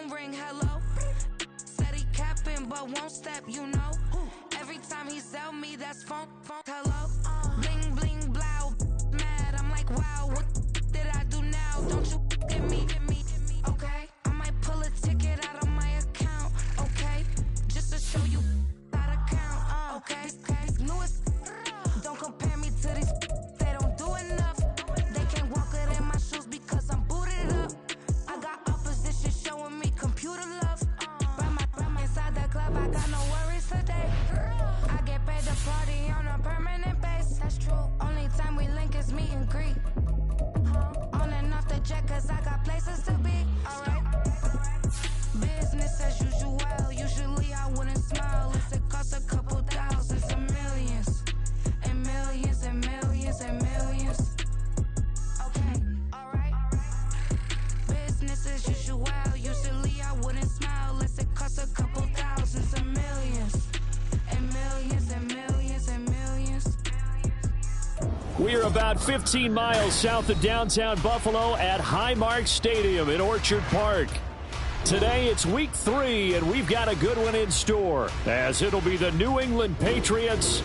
phone ring, hello. Said he capping, but won't step, you know. Every time he sell me, that's phone, hello. Bling, bling, blow, mad. I'm like, wow, what did I do now? Don't you get me, okay? I might pull a ticket out of my account, okay? Just to show you how to count, okay? Newest, don't compare me to these, they don't do enough. They can't walk it in my shoes because I'm booted up. I got opposition showing me computer love. Run inside the club, I got no worries today. I get paid to party on a permanent base. That's true. Only time we link is meet and greet. On and off the jet, cause I got places to be. Alright. Business as usual. Usually I wouldn't smile if it cost a couple thousands and millions. And millions and millions and millions. Okay, alright. Business as usual. Usually I wouldn't smile unless it cost a couple thousands and millions. And millions and millions and millions. We are about 15 miles south of downtown Buffalo at Highmark Stadium in Orchard Park. Today it's week 3, and we've got a good one in store, as it'll be the New England Patriots.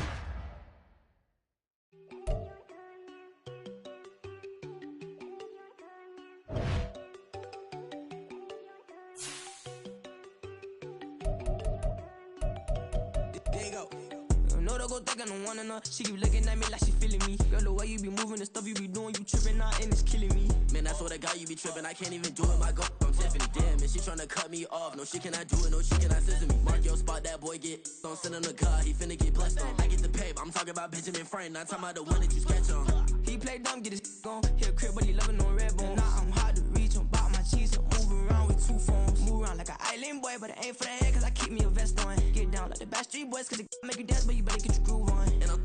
She keep looking at me like she feeling me. Girl, the way you be moving, the stuff you be doing, you tripping out and it's killing me. Man, that's what I got, you be tripping. I can't even do it, my girl, I'm Tiffany. Damn, and she tryna cut me off. No, she cannot do it, no, she cannot scissor me. Mark your spot, that boy get don't send him to God, he finna get blessed on. I get the pay, but I'm talking about Benjamin Franklin, not talking about the one that you sketch on. He play dumb, get his gone. He a crib, but he loving on red bone. Nah, I'm hard to reach, I'm about my cheese, I'm moving around with 2 phones. Move around like an island boy, but it ain't for the head, cause I keep me a vest on. Get down like the Backstreet Boys, cause it make you dance, but you better get your groove on. And I'm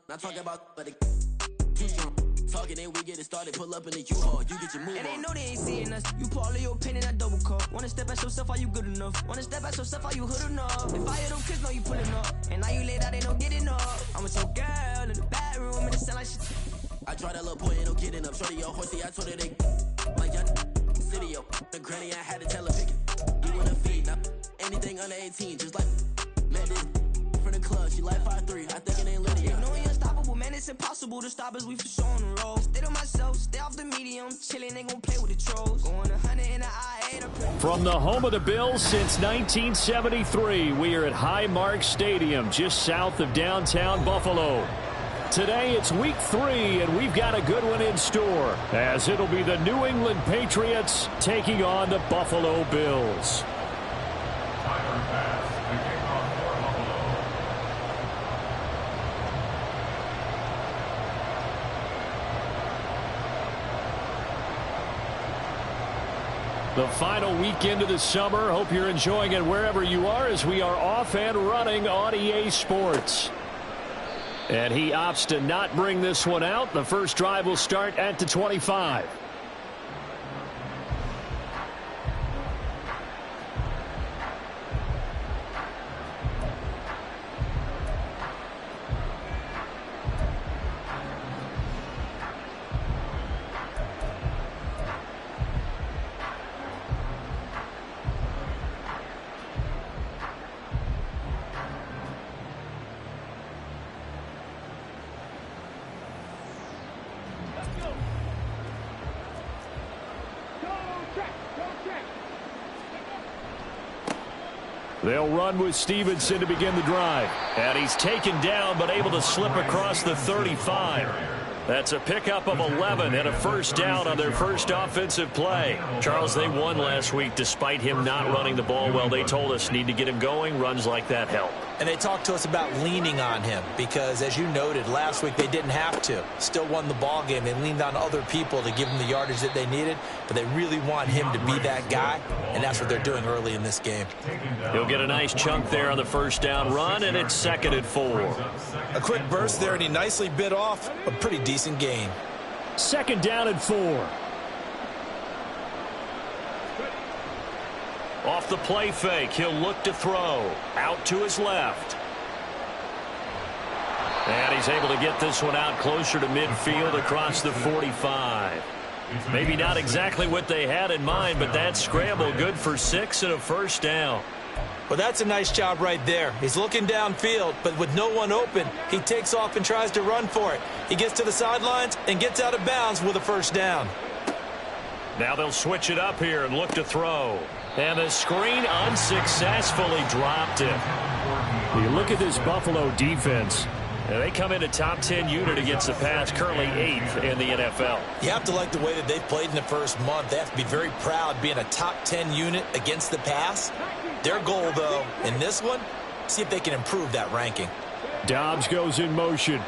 not talking about, but it too strong. Talking, then we get it started. Pull up in the U-Haul, you get your move on. And they know they ain't seeing us. You pull all of your pen in that double cup. Wanna step at yourself, are you good enough? Wanna step at yourself, are you hood enough? If I hear them kids, know you pulling up. And now you laid out, they don't get enough. I'm with your girl in the bedroom, and it sound like shit. I draw that little boy, ain't no getting up. Shorty, your horsey, I told her they like y'all city, yo. The granny, I had to tell her pick it. You wanna feed, now anything under 18, just like met this from the club. She like 5'3", I think it ain't Lydia. You know we unstoppable, man, it's impossible to stop us, we for sure on the road. Stay to myself, stay off the medium, chillin', ain't gon' play with the trolls. Going 100 in the IA. From the home of the Bills since 1973, we are at Highmark Stadium, just south of downtown Buffalo. Today it's week 3, and we've got a good one in store, as it'll be the New England Patriots taking on the Buffalo Bills. The final weekend of the summer. Hope you're enjoying it wherever you are, as we are off and running on EA Sports. And he opts to not bring this one out. The first drive will start at the 25. They'll run with Stevenson to begin the drive. And he's taken down, but able to slip across the 35. That's a pickup of 11 and a first down on their first offensive play. Charles, they won last week despite him not running the ball well. They told us need to get him going. Runs like that help. And they talked to us about leaning on him because, as you noted, last week they didn't have to. Still won the ball game. They leaned on other people to give them the yardage that they needed, but they really want him to be that guy, and that's what they're doing early in this game. He'll get a nice chunk there on the first down run, and it's 2nd and 4. A quick burst there, and he nicely bit off a pretty decent gain. 2nd down and 4. Off the play fake, he'll look to throw. Out to his left. And he's able to get this one out closer to midfield across the 45. Maybe not exactly what they had in mind, but that scramble good for 6 and a first down. Well, that's a nice job right there. He's looking downfield, but with no one open, he takes off and tries to run for it. He gets to the sidelines and gets out of bounds with a first down. Now they'll switch it up here and look to throw. And the screen unsuccessfully dropped it. You look at this Buffalo defense. And they come in a top 10 unit against the pass, currently 8th in the NFL. You have to like the way that they've played in the first month. They have to be very proud being a top 10 unit against the pass. Their goal, though, in this one, see if they can improve that ranking. Dobbs goes in motion.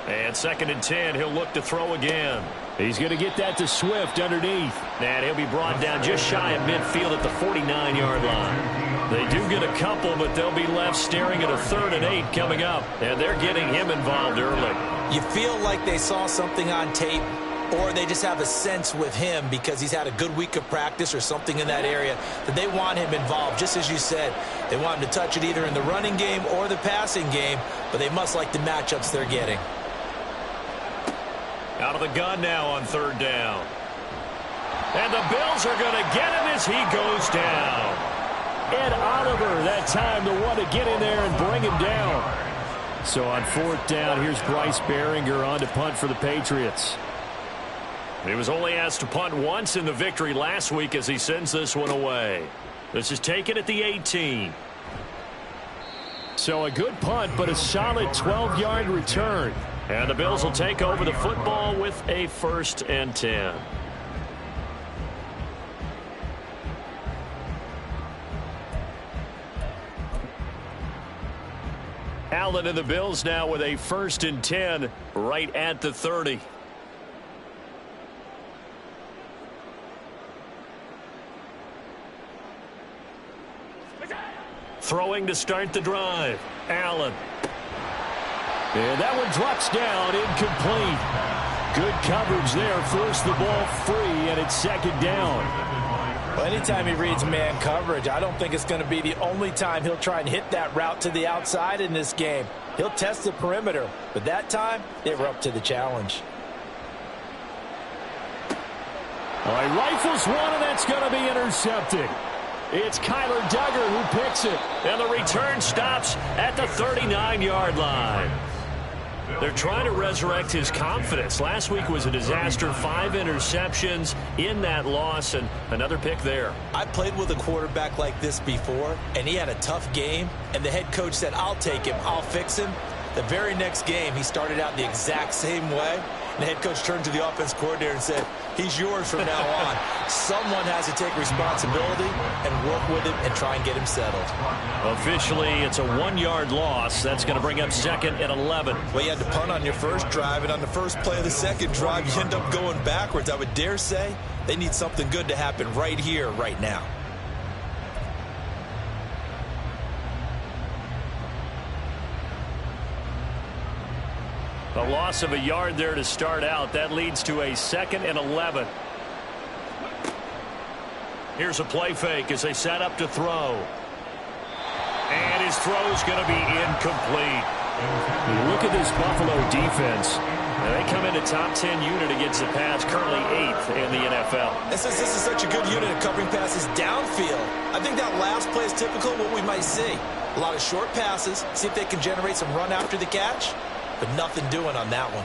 And 2nd and 10, he'll look to throw again. He's going to get that to Swift underneath. And he'll be brought down just shy of midfield at the 49-yard line. They do get a couple, but they'll be left staring at a 3rd and 8 coming up. And they're getting him involved early. You feel like they saw something on tape, or they just have a sense with him because he's had a good week of practice or something in that area that they want him involved. Just as you said, they want him to touch it either in the running game or the passing game, but they must like the matchups they're getting. Out of the gun now on 3rd down. And the Bills are going to get him as he goes down. Ed Oliver, that time, the one to get in there and bring him down. So on 4th down, here's Bryce Behringer on to punt for the Patriots. He was only asked to punt once in the victory last week as he sends this one away. This is taken at the 18. So a good punt, but a solid 12-yard return. And the Bills will take over the football with a 1st and 10. Allen and the Bills now with a 1st and 10 right at the 30. Throwing to start the drive. Allen. And that one drops down, incomplete. Good coverage there, forced the ball free, and it's 2nd down. Well, anytime he reads man coverage, I don't think it's going to be the only time he'll try and hit that route to the outside in this game. He'll test the perimeter, but that time, they were up to the challenge. All right, rifles one, and that's going to be intercepted. It's Kyler Duggar who picks it. And the return stops at the 39-yard line. They're trying to resurrect his confidence. Last week was a disaster. 5 interceptions in that loss, and another pick there. I played with a quarterback like this before, and he had a tough game, and the head coach said, I'll take him, I'll fix him. The very next game, he started out the exact same way. And the head coach turned to the offense coordinator and said, he's yours from now on. Someone has to take responsibility and work with him and try and get him settled. Officially, it's a 1-yard loss. That's going to bring up 2nd and 11. Well, you had to punt on your first drive, and on the first play of the second drive, you end up going backwards. I would dare say they need something good to happen right here, right now. A loss of a yard there to start out. That leads to a 2nd and 11. Here's a play fake as they set up to throw. And his throw's going to be incomplete. You look at this Buffalo defense. They come in a top 10 unit against the pass, currently 8th in the NFL. This is such a good unit of covering passes downfield. I think that last play is typical of what we might see. A lot of short passes, see if they can generate some run after the catch. But nothing doing on that one.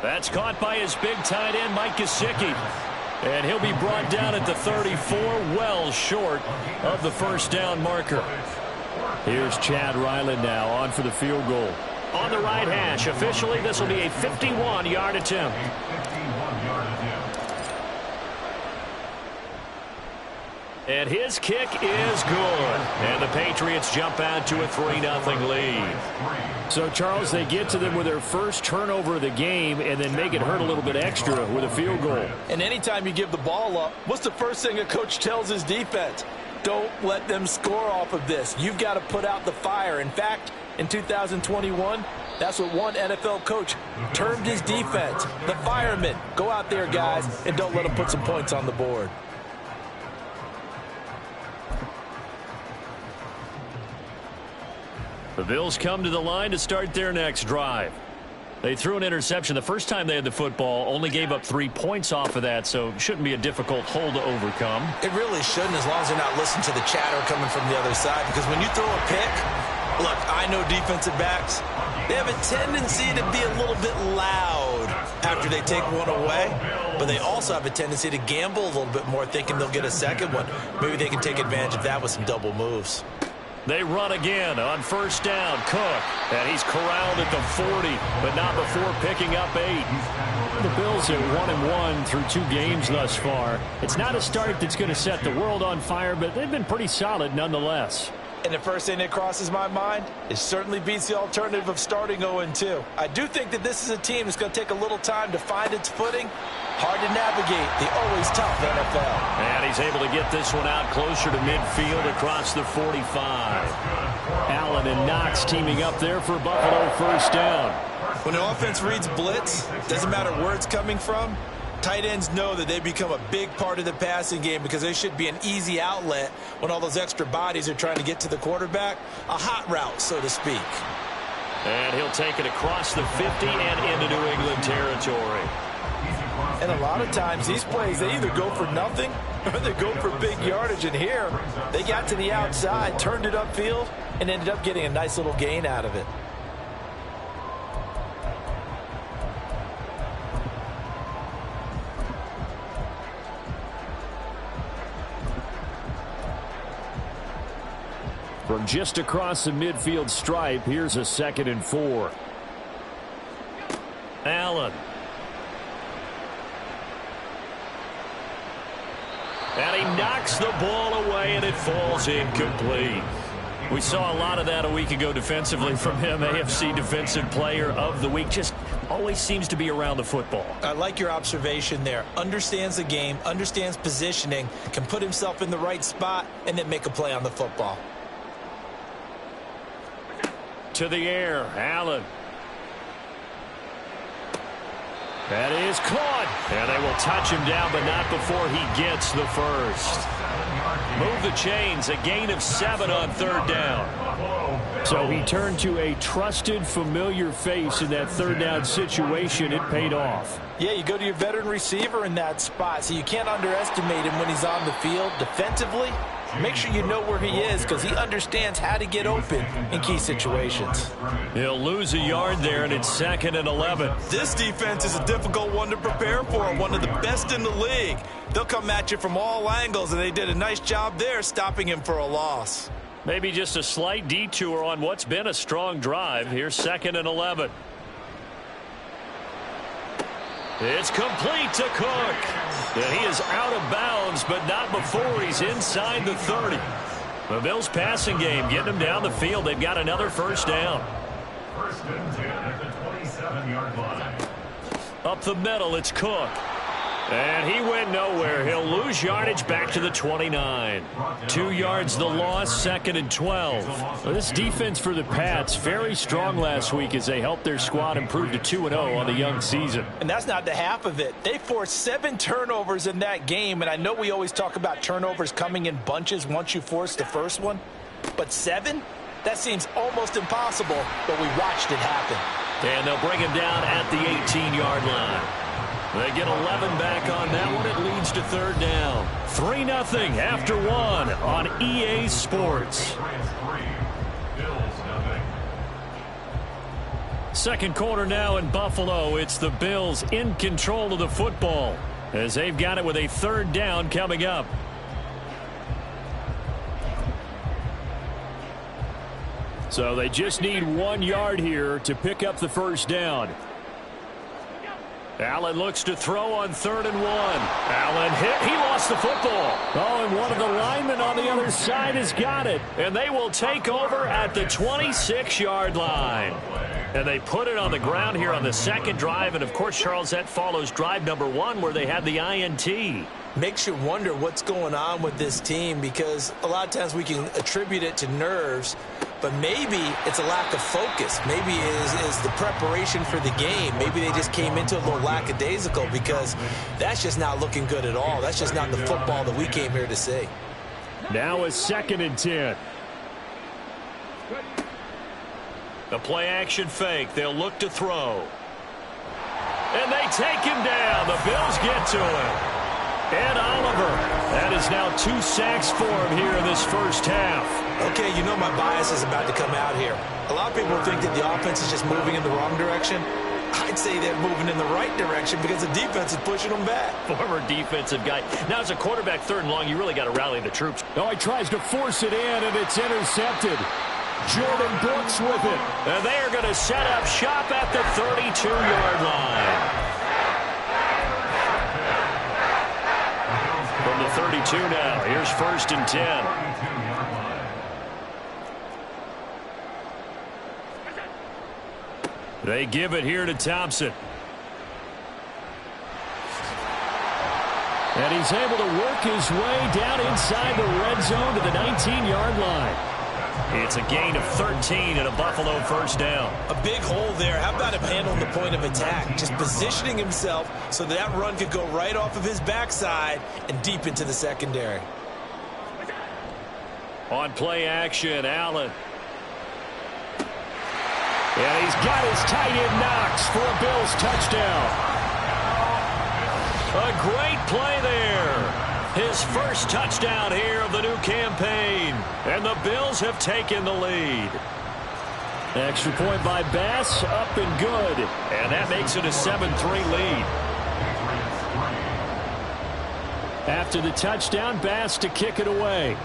That's caught by his big tight end, Mike Gesicki. And he'll be brought down at the 34, well short of the 1st down marker. Here's Chad Ryland now on for the field goal. On the right hash, officially this will be a 51-yard attempt. And his kick is good. And the Patriots jump out to a 3-0 lead. So, Charles, they get to them with their first turnover of the game and then make it hurt a little bit extra with a field goal. And anytime you give the ball up, what's the first thing a coach tells his defense? Don't let them score off of this. You've got to put out the fire. In fact, in 2021, that's what one NFL coach termed his defense. The firemen. Go out there, guys, and don't let them put some points on the board. The Bills come to the line to start their next drive. They threw an interception the first time they had the football, only gave up 3 points off of that, so it shouldn't be a difficult hole to overcome. It really shouldn't, as long as they're not listening to the chatter coming from the other side, because when you throw a pick, look, I know defensive backs, they have a tendency to be a little bit loud after they take one away, but they also have a tendency to gamble a little bit more, thinking they'll get a second one. Maybe they can take advantage of that with some double moves. They run again on first down. Cook, and he's corralled at the 40, but not before picking up 8. The Bills are 1-1 through 2 games thus far. It's not a start that's going to set the world on fire, but they've been pretty solid nonetheless. And the first thing that crosses my mind, it certainly beats the alternative of starting 0-2. I do think that this is a team that's going to take a little time to find its footing. Hard to navigate the always tough NFL. And he's able to get this one out closer to midfield across the 45. Allen and Knox teaming up there for Buffalo first down. When the offense reads blitz, doesn't matter where it's coming from, tight ends know that they become a big part of the passing game because they should be an easy outlet when all those extra bodies are trying to get to the quarterback. A hot route, so to speak. And he'll take it across the 50 and into New England territory. And a lot of times these plays, they either go for nothing or they go for big yardage. And here, they got to the outside, turned it upfield, and ended up getting a nice little gain out of it. From just across the midfield stripe, here's a 2nd and 4. Allen. And he knocks the ball away, and it falls incomplete. We saw a lot of that a week ago defensively from him. AFC Defensive Player of the Week. Just always seems to be around the football. I like your observation there. Understands the game, understands positioning, can put himself in the right spot, and then make a play on the football. To the air, Allen. That is caught. And they will touch him down, but not before he gets the first. Move the chains. A gain of 7 on 3rd down. So he turned to a trusted, familiar face in that 3rd down situation. It paid off. Yeah, you go to your veteran receiver in that spot, so you can't underestimate him when he's on the field. Defensively, make sure you know where he is because he understands how to get open in key situations. He'll lose a yard there, and it's 2nd and 11. This defense is a difficult one to prepare for, one of the best in the league. They'll come at you from all angles, and they did a nice job there stopping him for a loss. Maybe just a slight detour on what's been a strong drive. Here's 2nd and 11. It's complete to Cook. And he is out of bounds, but not before he's inside the 30. The Bills passing game getting them down the field. They've got another first down. 1st and 10 at the 27-yard line. Up the middle, it's Cook. And he went nowhere. He'll lose yardage back to the 29. 2 yards the loss, 2nd and 12. Well, this defense for the Pats, very strong last week as they helped their squad improve to 2-0 on the young season. And that's not the half of it. They forced 7 turnovers in that game, and I know we always talk about turnovers coming in bunches once you force the first one, but 7? That seems almost impossible, but we watched it happen. And they'll bring him down at the 18-yard line. They get 11 back on that one. It leads to 3rd down. 3-0 after 1 on EA Sports. Second quarter now in Buffalo. It's the Bills in control of the football as they've got it with a 3rd down coming up. So they just need 1 yard here to pick up the first down. Allen looks to throw on 3rd and 1. Allen hit. He lost the football. Oh, and one of the linemen on the other side has got it. And they will take over at the 26-yard line. And they put it on the ground here on the 2nd drive. And, of course, Charles, that follows drive number 1 where they had the INT. Makes you wonder what's going on with this team because a lot of times we can attribute it to nerves, but maybe it's a lack of focus. Maybe it is the preparation for the game. Maybe they just came into a little lackadaisical because that's just not looking good at all. That's just not the football that we came here to see. Now a 2nd and 10. The play action fake. They'll look to throw. And they take him down. The Bills get to him. And Oliver. That is now 2 sacks for him here in this first half. Okay, you know my bias is about to come out here. A lot of people think that the offense is just moving in the wrong direction. I'd say they're moving in the right direction because the defense is pushing them back. Former defensive guy. Now, as a quarterback, 3rd and long, you really got to rally the troops. Oh, he tries to force it in, and it's intercepted. Jordan Brooks with it. And they are going to set up shop at the 32-yard line. From the 32 now, here's 1st and 10. They give it here to Thompson. And he's able to work his way down inside the red zone to the 19-yard line. It's a gain of 13 and a Buffalo first down. A big hole there. How about him handling the point of attack? Just positioning himself so that run could go right off of his backside and deep into the secondary. On play action, Allen. And he's got his tight end Knox for a Bills touchdown. A great play there. His first touchdown here of the new campaign. And the Bills have taken the lead. Extra point by Bass, up and good. And that makes it a 7-3 lead. After the touchdown, Bass to kick it away.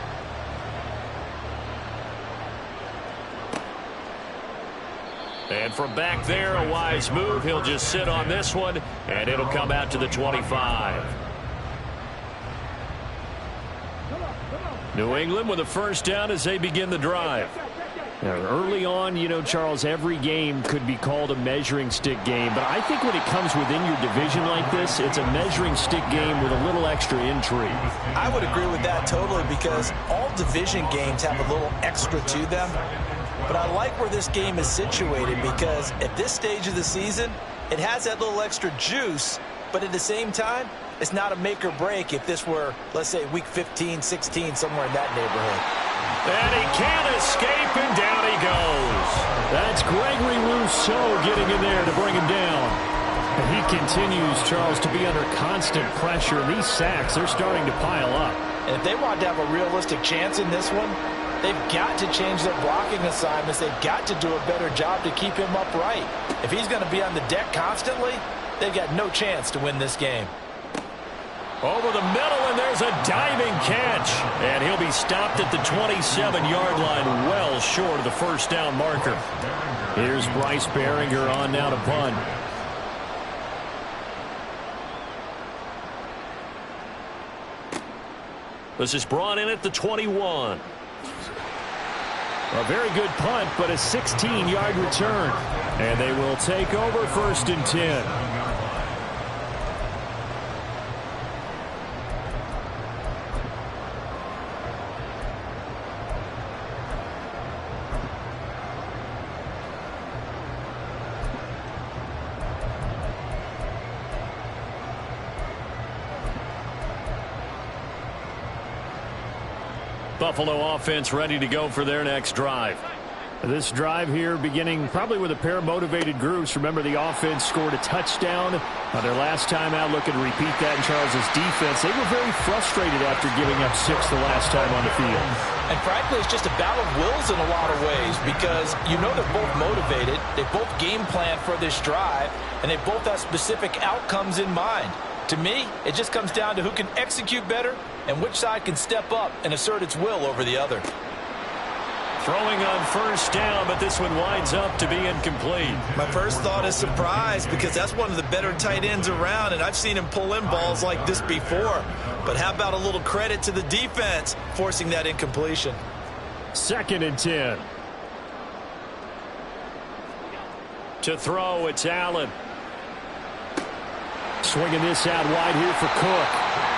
And from back there, a wise move. He'll just sit on this one, and it'll come out to the 25. New England with a first down as they begin the drive. Now, early on, you know, Charles, every game could be called a measuring stick game. But I think when it comes within your division like this, it's a measuring stick game with a little extra intrigue. I would agree with that totally because all division games have a little extra to them. But I like where this game is situated because at this stage of the season, it has that little extra juice, but at the same time, it's not a make or break if this were, let's say, week 15, 16, somewhere in that neighborhood. And he can't escape, and down he goes. That's Gregory Rousseau getting in there to bring him down. And he continues, Charles, to be under constant pressure. These sacks, they're starting to pile up. And if they want to have a realistic chance in this one, they've got to change their blocking assignments. They've got to do a better job to keep him upright. If he's going to be on the deck constantly, they've got no chance to win this game. Over the middle, and there's a diving catch. And he'll be stopped at the 27-yard line, well short of the first down marker. Here's Bryce Behringer on now to punt. This is brought in at the 21. A very good punt, but a 16-yard return. And they will take over 1st and 10. Buffalo offense ready to go for their next drive. This drive here beginning probably with a pair of motivated groups. Remember, the offense scored a touchdown on their last time out. Looking to repeat that in Charles's defense. They were very frustrated after giving up 6 the last time on the field. And frankly, it's just a battle of wills in a lot of ways because you know they're both motivated. They both game plan for this drive, and they both have specific outcomes in mind. To me, it just comes down to who can execute better and which side can step up and assert its will over the other. Throwing on first down, but this one winds up to be incomplete. My first thought is surprise because that's one of the better tight ends around, and I've seen him pull in balls like this before. But how about a little credit to the defense forcing that incompletion? 2nd and 10. To throw, it's Allen. Swinging this out wide here for Cook.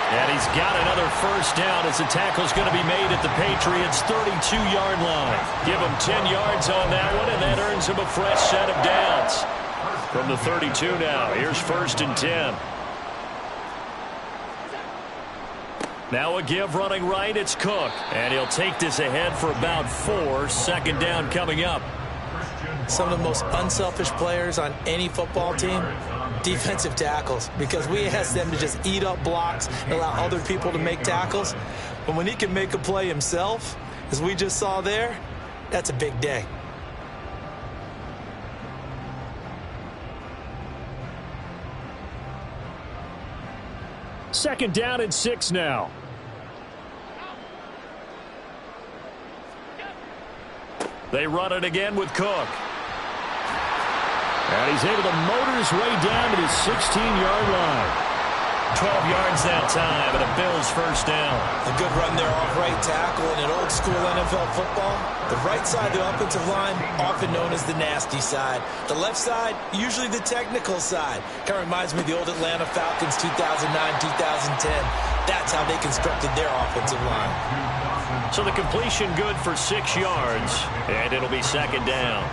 And he's got another first down as the tackle's going to be made at the Patriots' 32-yard line. Give him 10 yards on that one, and that earns him a fresh set of downs. From the 32 now, here's 1st and 10. Now a give running right, it's Cook. And he'll take this ahead for about 4. 2nd down coming up. some of the most unselfish players on any football team? Defensive tackles, because we ask them to just eat up blocks and allow other people to make tackles. But when he can make a play himself, as we just saw there, that's a big day. Second down and 6 now. They run it again with Cook. And he's able to motor his way down to the 16-yard line. 12 yards that time, and a Bills first down. A good run there off right tackle in an old-school NFL football. The right side of the offensive line, often known as the nasty side. The left side, usually the technical side. Kind of reminds me of the old Atlanta Falcons 2009-2010. That's how they constructed their offensive line. So the completion good for 6 yards, and it'll be second down.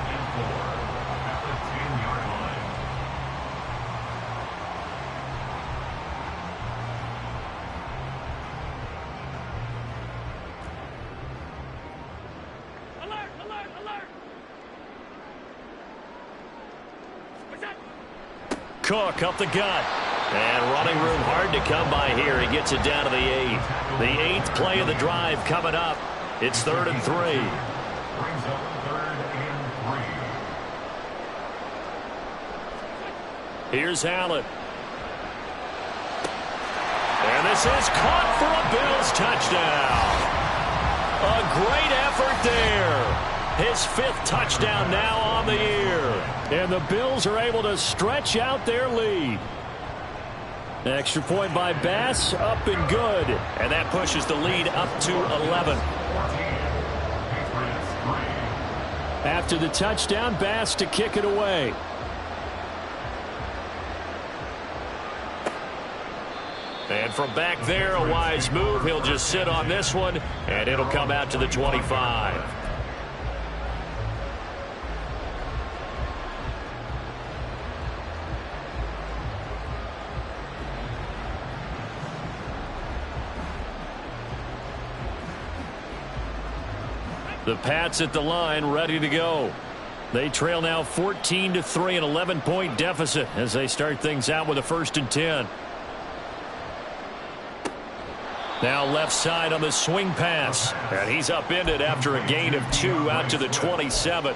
Cook up the gut. And running room hard to come by here. He gets it down to the 8th. The 8th play of the drive coming up. It's 3rd and 3. Brings up 3rd and 3. Here's Allen. And this is caught for a Bills touchdown. A great effort there. His 5th touchdown now on the year. And the Bills are able to stretch out their lead. Extra point by Bass, up and good. And that pushes the lead up to 11. After the touchdown, Bass to kick it away. And from back there, a wise move. He'll just sit on this one, and it'll come out to the 25. The Pats at the line, ready to go. They trail now 14-3, an 11-point deficit as they start things out with a 1st and 10. Now left side on the swing pass. And he's upended after a gain of 2 out to the 27.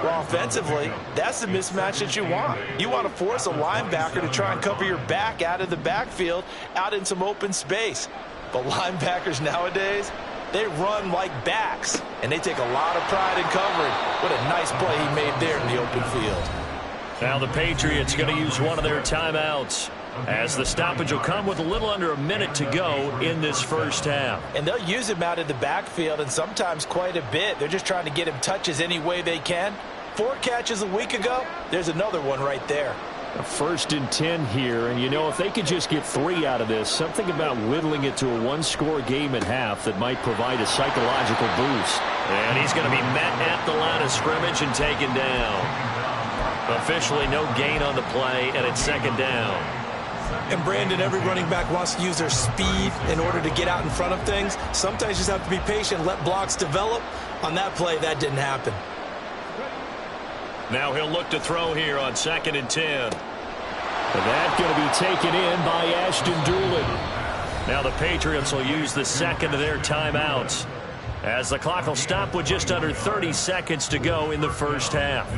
Well, offensively, that's the mismatch that you want. You want to force a linebacker to try and cover your back out of the backfield, out in some open space. But linebackers nowadays, they run like backs, and they take a lot of pride in covering. What a nice play he made there in the open field. Now the Patriots going to use one of their timeouts, as the stoppage will come with a little under a minute to go in this first half. And they'll use him out of the backfield, and sometimes quite a bit. They're just trying to get him touches any way they can. 4 catches a week ago, there's another one right there. A 1st and 10 here, and you know, if they could just get 3 out of this, something about whittling it to a 1-score game at half that might provide a psychological boost. And he's going to be met at the line of scrimmage and taken down. Officially no gain on the play, and it's 2nd down. And Brandon, every running back wants to use their speed in order to get out in front of things. Sometimes you just have to be patient, let blocks develop. On that play, that didn't happen. Now he'll look to throw here on 2nd and 10. And that's going to be taken in by Ashton Doolin. Now the Patriots will use the 2nd of their timeouts, as the clock will stop with just under 30 seconds to go in the first half.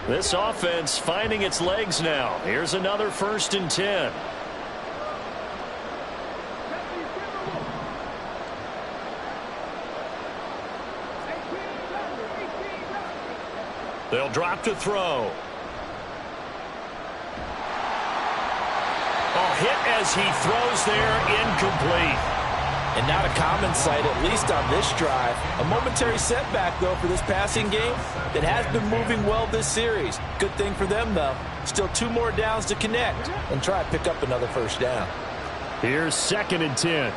This offense finding its legs now. Here's another 1st and 10. They'll drop to throw. A hit as he throws there, incomplete. And not a common sight, at least on this drive. A momentary setback, though, for this passing game that has been moving well this series. Good thing for them, though. Still 2 more downs to connect and try to pick up another 1st down. Here's 2nd and 10.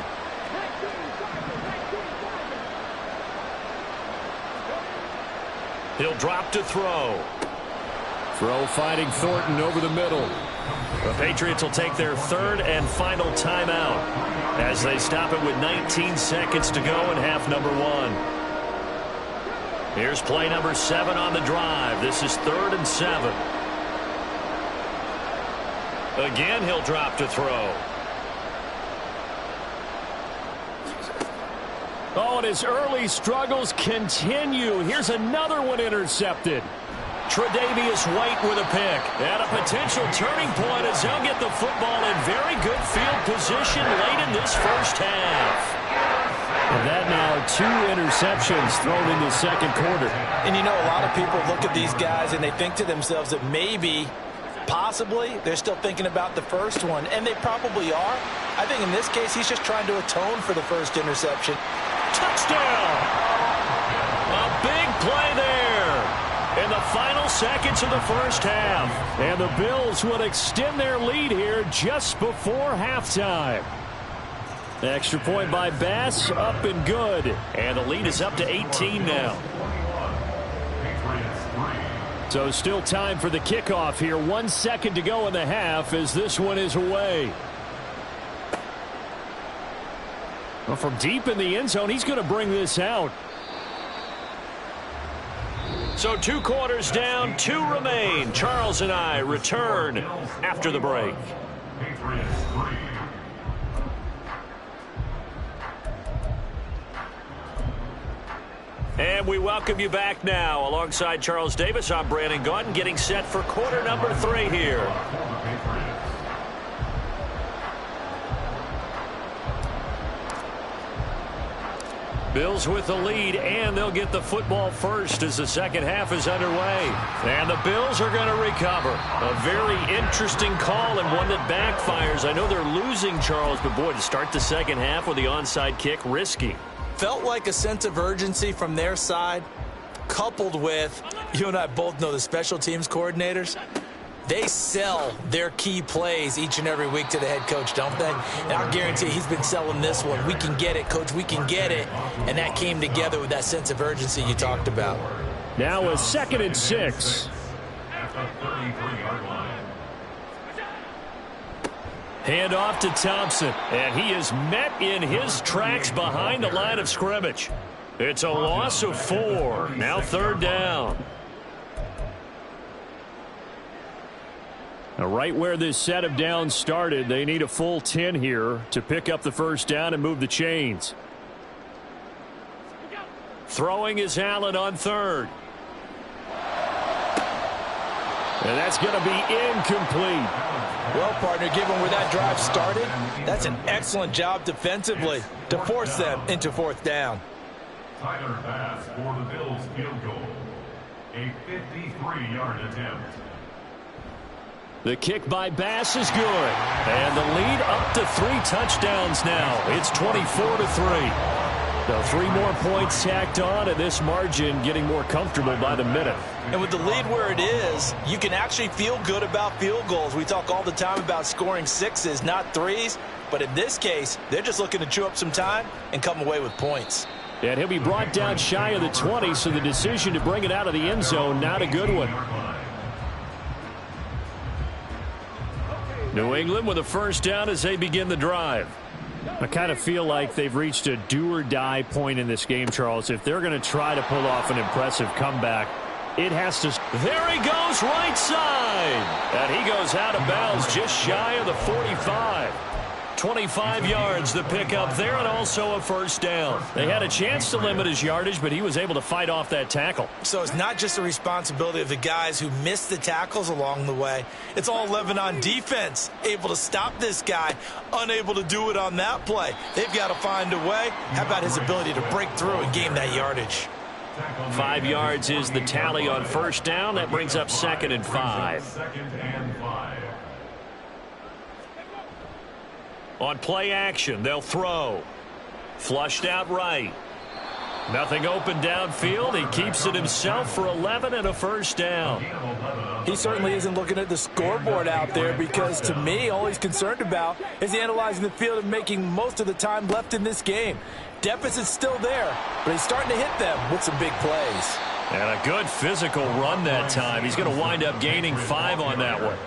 He'll drop to throw. Throw finding Thornton over the middle. The Patriots will take their third and final timeout as they stop it with 19 seconds to go in half number 1. Here's play number 7 on the drive. This is 3rd and 7. Again, he'll drop to throw. Oh, and his early struggles continue. Here's another one intercepted. Tre'Davious White with a pick. And a potential turning point as they'll get the football in very good field position late in this first half. And that now 2 interceptions thrown in the second quarter. And you know, a lot of people look at these guys and they think to themselves that maybe, possibly, they're still thinking about the first one. And they probably are. I think in this case, he's just trying to atone for the first interception. Touchdown! A big play there in the final seconds of the first half. And the Bills would extend their lead here just before halftime. Extra point by Bass, up and good. And the lead is up to 18 now. So still time for the kickoff here. 1 second to go in the half as this one is away. Well, from deep in the end zone, he's going to bring this out. So 2 quarters down, 2 remain. Charles and I return after the break. And we welcome you back now. Alongside Charles Davis, I'm Brandon Gaudin, getting set for quarter number 3 here. Bills with the lead, and they'll get the football first as the second half is underway. And the Bills are going to recover. A very interesting call and one that backfires. I know they're losing, Charles, but boy, to start the second half with the onside kick, risky. Felt like a sense of urgency from their side, coupled with, you and I both know the special teams coordinators, they sell their key plays each and every week to the head coach, don't they? And I guarantee he's been selling this one. We can get it, coach, we can get it. And that came together with that sense of urgency you talked about. Now a 2nd and 6. At the 33-yard line. Hand off to Thompson, and he is met in his tracks behind the line of scrimmage. It's a loss of 4. Now 3rd down. Now right where this set of downs started, they need a full 10 here to pick up the first down and move the chains. Throwing is Allen on 3rd. And that's going to be incomplete. Well, partner, given where that drive started, that's an excellent job defensively to force them into 4th down. Tyler Bass for the Bills field goal. A 53-yard attempt. The kick by Bass is good. And the lead up to 3 touchdowns now. It's 24-3. So 3 more points tacked on, and this margin getting more comfortable by the minute. And with the lead where it is, you can actually feel good about field goals. We talk all the time about scoring 6s, not 3s. But in this case, they're just looking to chew up some time and come away with points. And he'll be brought down shy of the 20, so the decision to bring it out of the end zone, not a good one. New England with a first down as they begin the drive. I kind of feel like they've reached a do-or-die point in this game, Charles. If they're going to try to pull off an impressive comeback, it has to. There he goes, right side. And he goes out of bounds just shy of the 45. 25 yards the pickup there, and also a first down. They had a chance to limit his yardage, but he was able to fight off that tackle. So it's not just the responsibility of the guys who missed the tackles along the way. It's all 11 on defense, able to stop this guy, unable to do it on that play. They've got to find a way. How about his ability to break through and gain that yardage? 5 yards is the tally on first down. That brings up 2nd and 5. 2nd and 5. On play action, they'll throw. Flushed out right. Nothing open downfield. He keeps it himself for 11 and a first down. He certainly isn't looking at the scoreboard out there because, to me, all he's concerned about is analyzing the field and making most of the time left in this game. Deficit's still there, but he's starting to hit them with some big plays. And a good physical run that time. He's going to wind up gaining 5 on that one.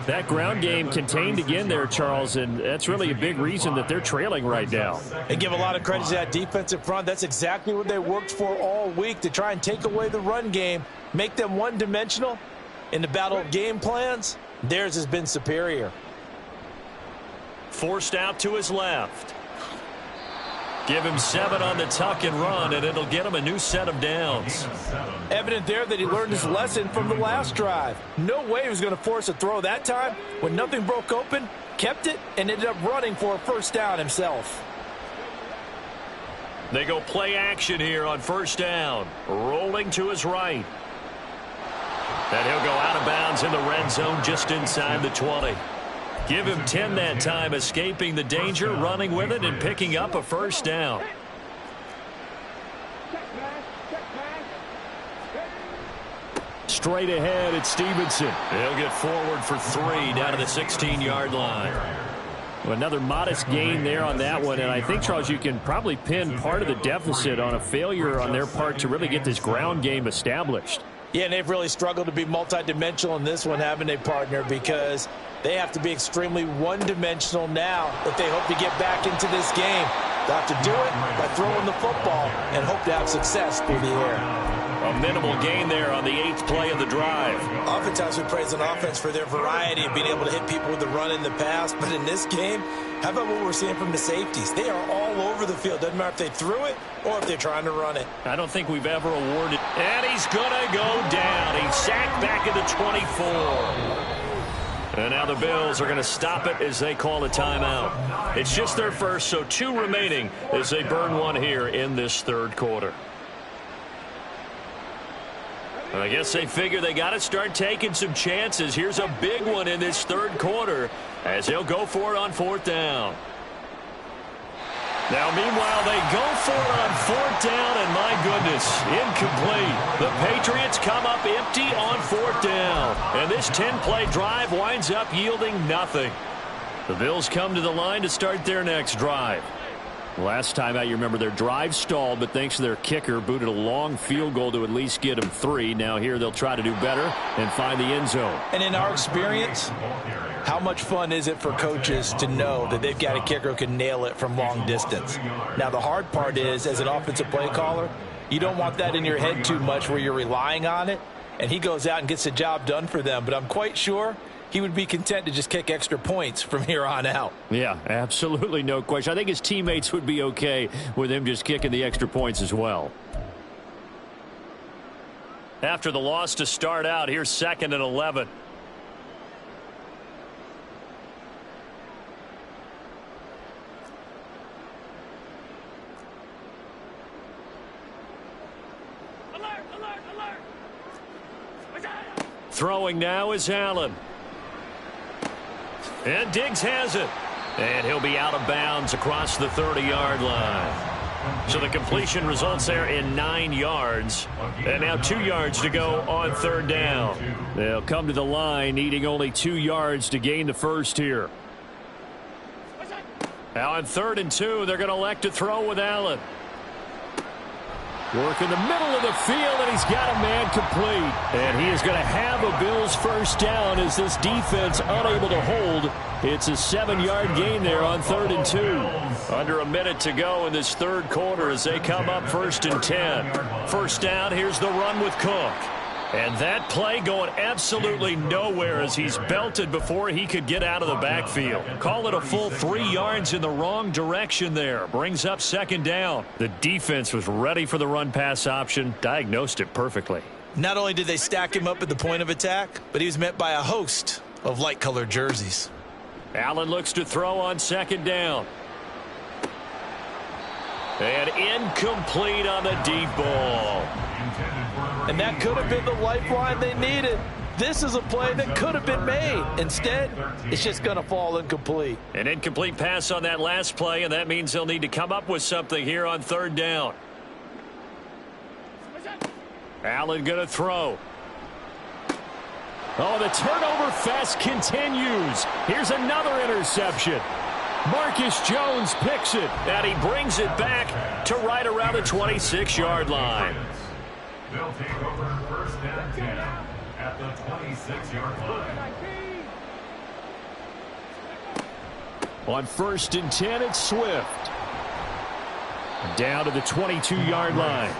That ground game contained again there, Charles, and that's really a big reason that they're trailing right now. They give a lot of credit to that defensive front. That's exactly what they worked for all week, to try and take away the run game, make them one-dimensional. In the battle of game plans, theirs has been superior. Forced out to his left. Give him 7 on the tuck and run, and it'll get him a new set of downs. Evident there that he learned his lesson from the last drive. No way he was going to force a throw that time. When nothing broke open, kept it, and ended up running for a first down himself. They go play action here on first down. Rolling to his right. And he'll go out of bounds in the red zone just inside the 20. Give him 10 that time, escaping the danger, running with it, and picking up a first down. Straight ahead, it's Stevenson. He'll get forward for 3 down to the 16-yard line. Well, another modest gain there on that one, and I think, Charles, you can probably pin part of the deficit on a failure on their part to really get this ground game established. Yeah, and they've really struggled to be multidimensional in this one, haven't they, partner? Because they have to be extremely one-dimensional now if they hope to get back into this game. They'll have to do it by throwing the football and hope to have success through the air. A minimal gain there on the 8th play of the drive. Oftentimes we praise an offense for their variety of being able to hit people with the run in the pass. But in this game, how about what we're seeing from the safeties? They are all over the field. Doesn't matter if they threw it or if they're trying to run it. I don't think we've ever awarded. And he's going to go down. He's sacked back at the 24. And now the Bills are going to stop it as they call a timeout. It's just their first, so 2 remaining as they burn 1 here in this third quarter. I guess they figure they got to start taking some chances. Here's a big one in this third quarter as they'll go for it on 4th down. Now, meanwhile, they go for it on 4th down, and my goodness, incomplete. The Patriots come up empty on 4th down, and this 10-play drive winds up yielding nothing. The Bills come to the line to start their next drive. Last time out, you remember their drive stalled, but thanks to their kicker, booted a long field goal to at least get them 3. Now here they'll try to do better and find the end zone. And in our experience, how much fun is it for coaches to know that they've got a kicker who can nail it from long distance? Now the hard part is, as an offensive play caller, you don't want that in your head too much where you're relying on it, and he goes out and gets the job done for them. But I'm quite sure he would be content to just kick extra points from here on out. Yeah, absolutely, no question. I think his teammates would be okay with him just kicking the extra points as well. After the loss to start out, here's 2nd and 11. Alert, alert, alert. Throwing now is Allen. And Diggs has it. And he'll be out of bounds across the 30-yard line. So the completion results there in 9 yards. And now 2 yards to go on 3rd down. They'll come to the line needing only 2 yards to gain the first here. Now on 3rd and 2, they're going to elect to throw with Allen. Work in the middle of the field, and he's got a man complete. And he is going to have a Bills first down as this defense unable to hold. It's a 7-yard gain there on 3rd and 2. Under a minute to go in this third quarter as they come up 1st and 10. First down, here's the run with Cook. And that play going absolutely nowhere as he's belted before he could get out of the backfield. Call it a full 3 yards in the wrong direction there. Brings up 2nd down. The defense was ready for the run-pass option, diagnosed it perfectly. Not only did they stack him up at the point of attack, but he was met by a host of light-colored jerseys. Allen looks to throw on 2nd down. And incomplete on the deep ball. And that could have been the lifeline they needed. This is a play that could have been made. Instead, it's just going to fall incomplete. An incomplete pass on that last play, and that means they'll need to come up with something here on 3rd down. Allen going to throw. Oh, the turnover fest continues. Here's another interception. Marcus Jones picks it. And he brings it back to right around the 26-yard line. They'll take over first and 10 at the 26-yard line. On first and 10, it's Swift. Down to the 22-yard line.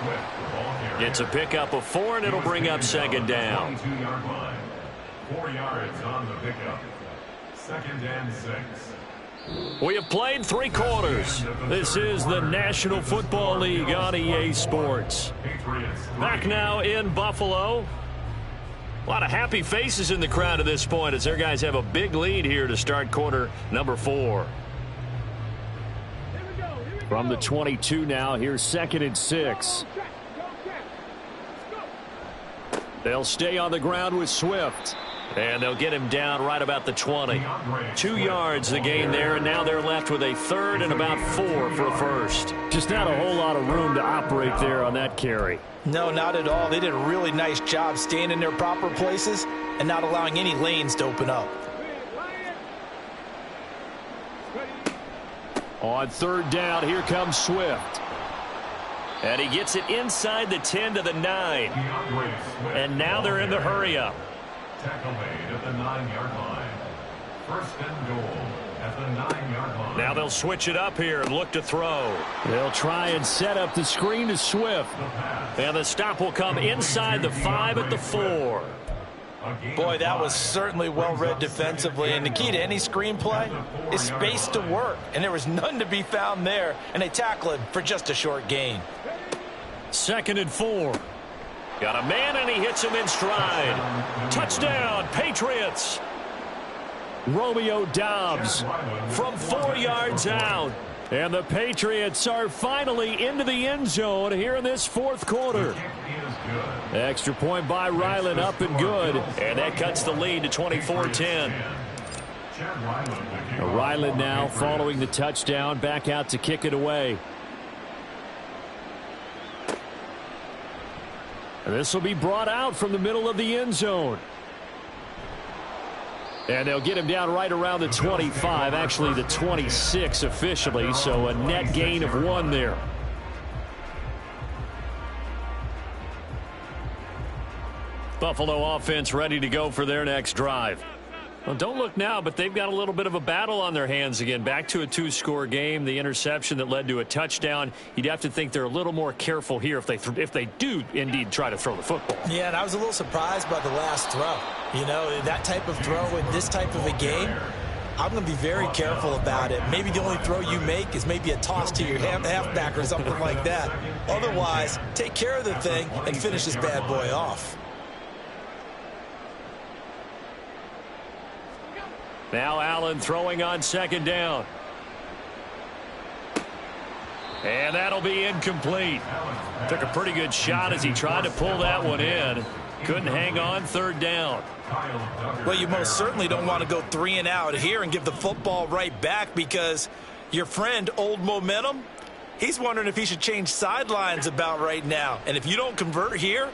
It's a pickup of 4, and it'll bring up second down. 22-yard line. 4 yards on the pickup. Second and 6. We have played 3 quarters. This is the National Football League on EA Sports. Back now in Buffalo. A lot of happy faces in the crowd at this point as their guys have a big lead here to start quarter number 4. From the 22 now, here's second and 6. They'll stay on the ground with Swift. And they'll get him down right about the 20. 2 yards the gain there, and now they're left with a third and about 4 for a first. Just not a whole lot of room to operate there on that carry. No, not at all. They did a really nice job staying in their proper places and not allowing any lanes to open up. On third down, here comes Swift. And he gets it inside the 10 to the 9. And now they're in the hurry-up. Tackle made at the 9-yard line. First and goal at the 9-yard line. Now they'll switch it up here and look to throw. They'll try and set up the screen to Swift. And the stop will come inside the 5 at the 4. Boy, that was certainly well-read defensively. And the key to any screenplay is space to work. And there was none to be found there. And they tackle it for just a short gain. Second and 4. Got a man, and he hits him in stride. Touchdown, Patriots. Romeo Doubs from 4 yards out. And the Patriots are finally into the end zone here in this fourth quarter. Extra point by Ryland, up and good. And that cuts the lead to 24-10. Ryland now following the touchdown, back out to kick it away. This will be brought out from the middle of the end zone. And they'll get him down right around the 25, actually the 26 officially, so a net gain of 1 there. Buffalo offense ready to go for their next drive. Well, don't look now, but they've got a little bit of a battle on their hands again. Back to a 2-score game, the interception that led to a touchdown. You'd have to think they're a little more careful here if they do indeed try to throw the football. Yeah, and I was a little surprised by the last throw. You know, that type of throw in this type of a game, I'm going to be very careful about it. Maybe the only throw you make is maybe a toss to your halfback or something like that. Otherwise, take care of the thing and finish this bad boy off. Now Allen throwing on second down. And that'll be incomplete. Took a pretty good shot as he tried to pull that one in. Couldn't hang on third down. Well, you most certainly don't want to go 3 and out here and give the football right back, because your friend, Old Momentum, he's wondering if he should change sidelines about right now. And if you don't convert here,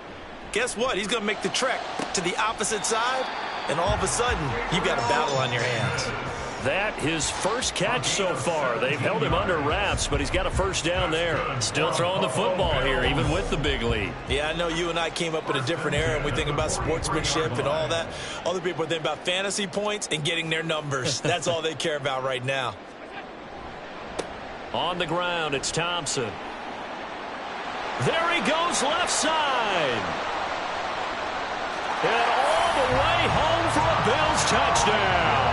guess what? He's going to make the trek to the opposite side. And all of a sudden, you've got a battle on your hands. That his first catch so far. They've held him under wraps, but he's got a first down there. Still throwing the football here, even with the big lead. Yeah, I know you and I came up in a different era, and we think about sportsmanship and all that. Other people think about fantasy points and getting their numbers. That's all they care about right now. On the ground, it's Thompson. There he goes, left side. And all the way home for a Bills touchdown.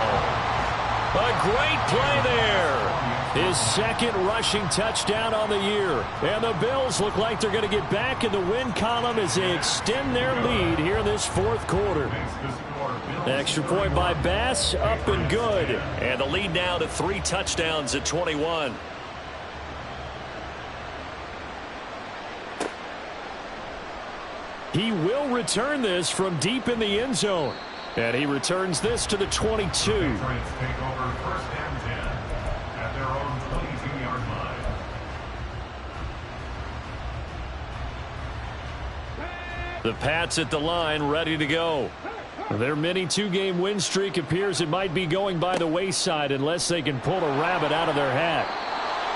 A great play there. His second rushing touchdown on the year. And the Bills look like they're going to get back in the win column as they extend their lead here in this fourth quarter. Extra point by Bass, up and good. And the lead now to 3 touchdowns at 21. He will return this from deep in the end zone. And he returns this to the 22. The Pats at the line, ready to go. Their mini 2-game win streak appears it might be going by the wayside unless they can pull a rabbit out of their hat.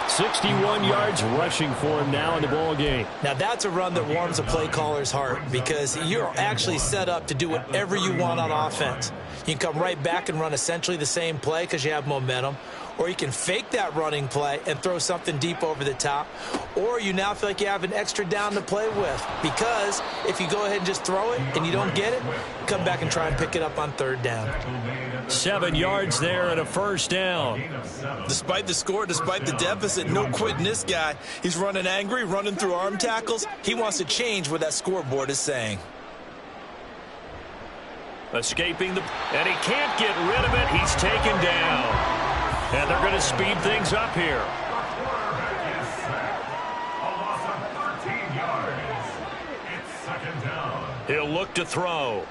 61 yards rushing for him now in the ball game. Now that's a run that warms a play caller's heart because you're actually set up to do whatever you want on offense. You can come right back and run essentially the same play because you have momentum, or you can fake that running play and throw something deep over the top, or you now feel like you have an extra down to play with because if you go ahead and just throw it and you don't get it, come back and try and pick it up on third down. 7 yards there and a first down. Despite the score, despite the deficit, no quitting this guy. He's running angry, running through arm tackles. He wants to change what that scoreboard is saying. Escaping and he can't get rid of it. He's taken down. And they're going to speed things up here. He'll look to throw.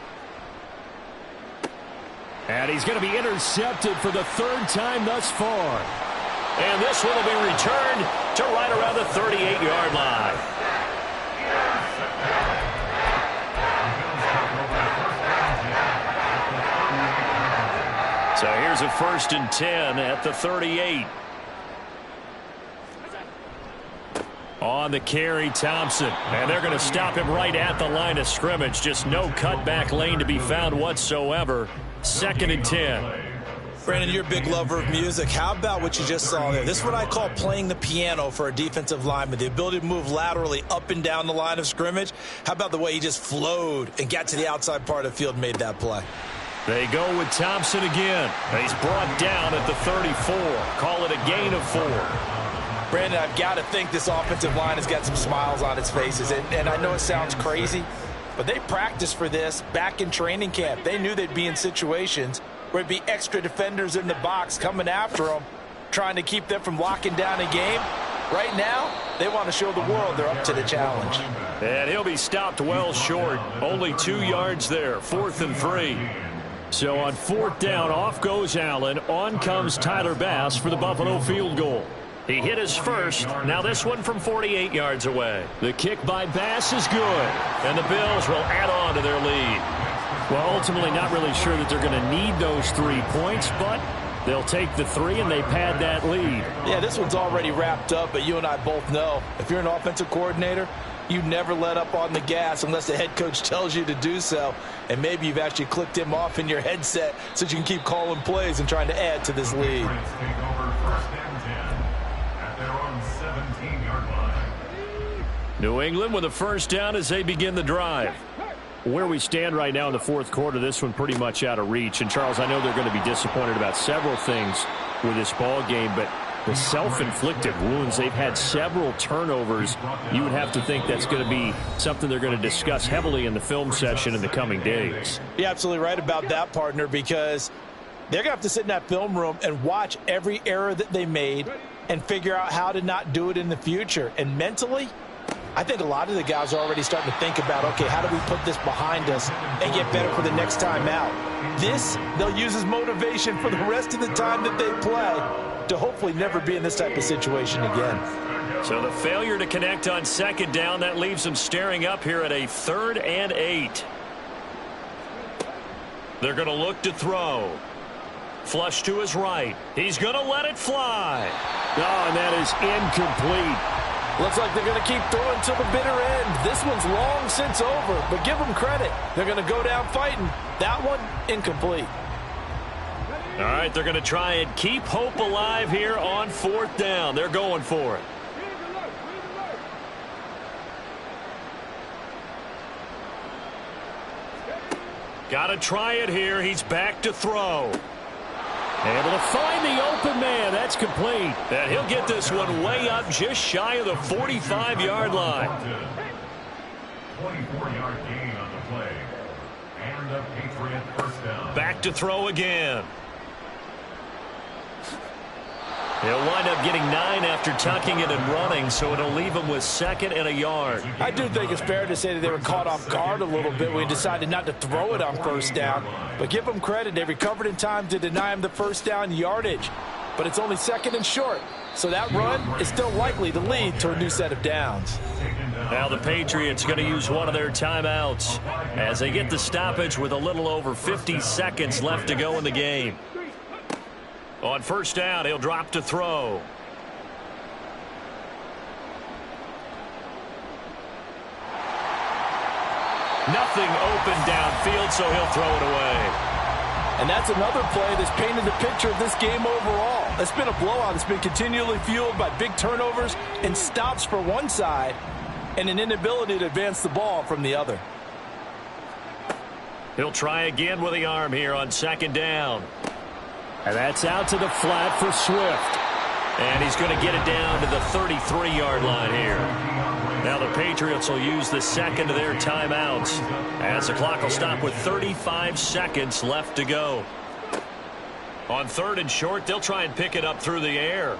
And he's going to be intercepted for the third time thus far. And this one will be returned to right around the 38-yard line. So here's a 1st and 10 at the 38. On the carry, Thompson. And they're going to stop him right at the line of scrimmage. Just no cutback lane to be found whatsoever. 2nd and 10. Brandon, you're a big lover of music. How about what you just saw there? This is what I call playing the piano for a defensive lineman. The ability to move laterally up and down the line of scrimmage. How about the way he just flowed and got to the outside part of the field and made that play? They go with Thompson again. He's brought down at the 34. Call it a gain of 4. Brandon, I've got to think this offensive line has got some smiles on its faces. And I know it sounds crazy, but they practiced for this back in training camp. They knew they'd be in situations where it'd be extra defenders in the box coming after them, trying to keep them from locking down a game. Right now, they want to show the world they're up to the challenge. And he'll be stopped well short. Only 2 yards there. 4th and 3. So on 4th down, off goes Allen. On comes Tyler Bass for the Buffalo field goal. He hit his first. Now this one from 48 yards away. The kick by Bass is good. And the Bills will add on to their lead. Well, ultimately not really sure that they're going to need those 3 points, but they'll take the 3 and they pad that lead. Yeah, this one's already wrapped up, but you and I both know if you're an offensive coordinator, you never let up on the gas unless the head coach tells you to do so. And maybe you've actually clicked him off in your headset so you can keep calling plays and trying to add to this lead. New England with a first down as they begin the drive. Where we stand right now in the 4th quarter, this one pretty much out of reach. And, Charles, I know they're going to be disappointed about several things with this ball game, but the self-inflicted wounds, they've had several turnovers. You would have to think that's going to be something they're going to discuss heavily in the film session in the coming days. You're absolutely right about that, partner, because they're going to have to sit in that film room and watch every error that they made and figure out how to not do it in the future. And mentally, I think a lot of the guys are already starting to think about, okay, how do we put this behind us and get better for the next time out? This, they'll use as motivation for the rest of the time that they play to hopefully never be in this type of situation again. So the failure to connect on 2nd down, that leaves them staring up here at a 3rd and 8. They're going to look to throw. Flush to his right. He's going to let it fly. Oh, and that is incomplete. Looks like they're going to keep throwing till the bitter end. This one's long since over, but give them credit. They're going to go down fighting. That one, incomplete. All right, they're going to try and keep hope alive here on 4th down. They're going for it. Got to try it here. He's back to throw. Able to find the open man. That's complete. And he'll get this one way up just shy of the 45-yard line. 24-yard gain on the play. And a Patriot first down. Back to throw again. He'll wind up getting 9 after tucking it and running, so it'll leave him with 2nd and a yard. I do think it's fair to say that they were caught off guard a little bit when he decided not to throw it on 1st down. But give them credit. They recovered in time to deny him the 1st down yardage. But it's only 2nd and short. So that run is still likely to lead to a new set of downs. Now the Patriots going to use one of their timeouts as they get the stoppage with a little over 50 seconds left to go in the game. On 1st down, he'll drop to throw. Nothing open downfield, so he'll throw it away. And that's another play that's painted the picture of this game overall. It's been a blowout. It's been continually fueled by big turnovers and stops for one side and an inability to advance the ball from the other. He'll try again with the arm here on second down. And that's out to the flat for Swift. And he's going to get it down to the 33-yard line here. Now the Patriots will use the second of their timeouts as the clock will stop with 35 seconds left to go. On third and short, they'll try and pick it up through the air.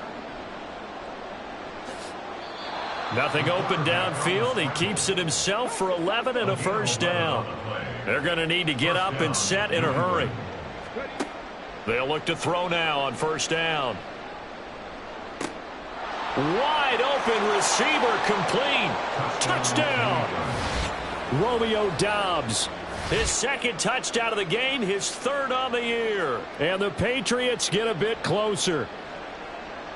Nothing open downfield. He keeps it himself for 11 and a first down. They're going to need to get up and set in a hurry. They'll look to throw now on first down. Wide open receiver complete. Touchdown. Romeo Doubs. His second touchdown of the game, his third on the year. And the Patriots get a bit closer.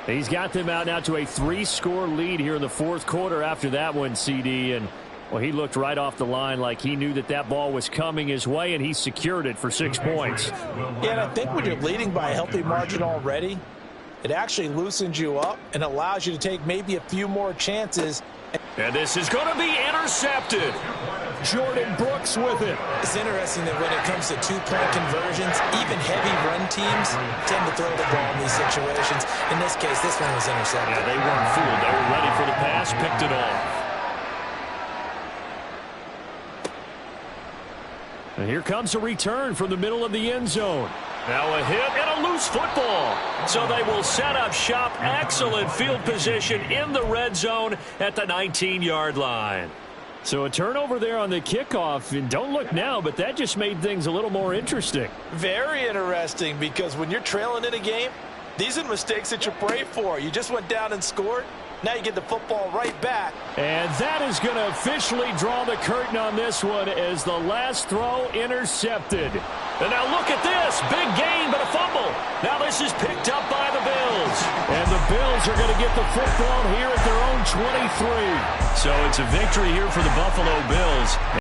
He's got them out now to a 3-score lead here in the fourth quarter after that one, CD. And, well, he looked right off the line like he knew that that ball was coming his way, and he secured it for 6 points. Yeah, and I think when you're leading by a healthy margin already, it actually loosens you up and allows you to take maybe a few more chances. And this is going to be intercepted. Jordan Brooks with it. It's interesting that when it comes to two-point conversions, even heavy run teams tend to throw the ball in these situations. In this case, this one was intercepted. Yeah, they weren't fooled. They were ready for the pass, picked it off. And here comes a return from the middle of the end zone. Now a hit and a loose football. So they will set up shop. Excellent field position in the red zone at the 19-yard line. So a turnover there on the kickoff, and don't look now, but that just made things a little more interesting. Very interesting, because when you're trailing in a game, these are mistakes that you pray for. You just went down and scored. Now you get the football right back. And that is going to officially draw the curtain on this one as the last throw intercepted. And now look at this. Big gain, but a fumble. Now this is picked up by the Bills. And the Bills are going to get the football here at their own 23. So it's a victory here for the Buffalo Bills.